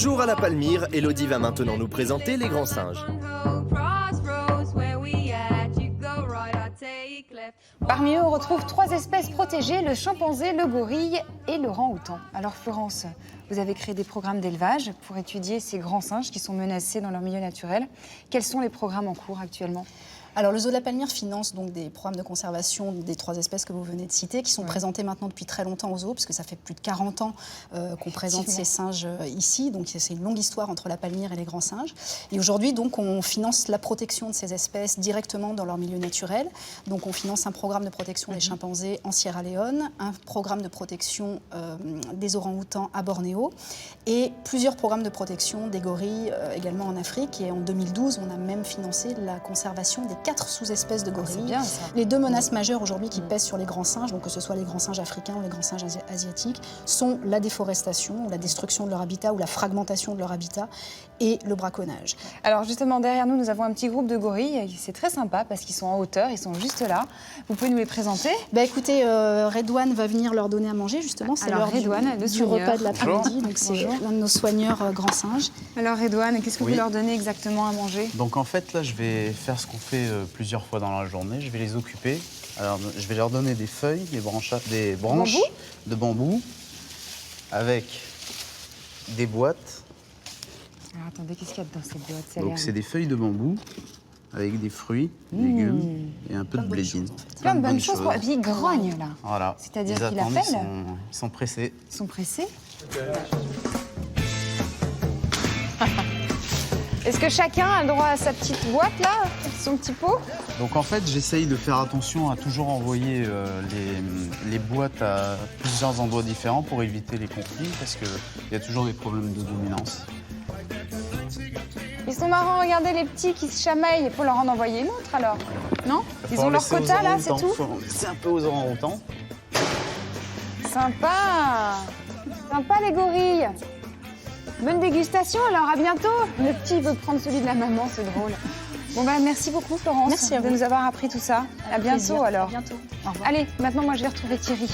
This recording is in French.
Toujours à la Palmyre, Elodie va maintenant nous présenter les grands singes. Parmi eux, on retrouve 3 espèces protégées, le chimpanzé, le gorille et le orang-outan. Alors Florence, vous avez créé des programmes d'élevage pour étudier ces grands singes qui sont menacés dans leur milieu naturel. Quels sont les programmes en cours actuellement ? Alors, le Zoo de la Palmyre finance donc des programmes de conservation des 3 espèces que vous venez de citer, qui sont présentés maintenant depuis très longtemps au zoo, parce que ça fait plus de 40 ans qu'on présente ces singes ici. Donc, c'est une longue histoire entre la Palmyre et les grands singes. Et aujourd'hui, donc, on finance la protection de ces espèces directement dans leur milieu naturel. Donc, on finance un programme de protection des chimpanzés en Sierra Leone, un programme de protection des orang-outans à Bornéo, et plusieurs programmes de protection des gorilles également en Afrique. Et en 2012, on a même financé la conservation des 4 sous-espèces de gorilles. Bien, ça. Les 2 menaces majeures aujourd'hui qui pèsent sur les grands singes, donc que ce soit les grands singes africains ou les grands singes asiatiques, sont la déforestation, la destruction de leur habitat ou la fragmentation de leur habitat et le braconnage. Alors justement, derrière nous, nous avons un petit groupe de gorilles. C'est très sympa parce qu'ils sont en hauteur, ils sont juste là. Vous pouvez nous les présenter ? Écoutez, Redouane va venir leur donner à manger justement. C'est l'heure du repas de l'après-midi. Donc c'est l'un de nos soigneurs grands singes. Alors Redouane, qu'est-ce que vous leur donnez exactement à manger ? Donc en fait, là, je vais faire ce qu'on fait plusieurs fois dans la journée. Je vais les occuper. Alors, je vais leur donner des feuilles, des branches de bambou avec des boîtes. Alors attendez, qu'est-ce qu'il y a dans cette boîte ? Donc c'est des feuilles de bambou avec des fruits, des légumes et un peu de blédine. Plein de bonnes choses. Et puis ils grognent là. Voilà. C'est-à-dire Ils qu'ils attendent, appellent. ils sont pressés. Ils sont pressés. Est-ce que chacun a le droit à sa petite boîte là, son petit pot ? Donc en fait, j'essaye de faire attention à toujours envoyer les boîtes à plusieurs endroits différents pour éviter les conflits parce qu'il y a toujours des problèmes de dominance. Ils sont marrants, regardez les petits qui se chamaillent. Il faut leur en envoyer une autre alors, non ? Ils ont leur quota là, c'est tout ? C'est un peu aux orang-outans. Sympa ! Sympa les gorilles ! Bonne dégustation alors, à bientôt. Le petit veut prendre celui de la maman, c'est drôle. Bon merci beaucoup Florence Merci à vous. de nous avoir appris tout ça. À bientôt plaisir. alors. À bientôt. Au revoir. Allez, maintenant moi je vais retrouver Thierry.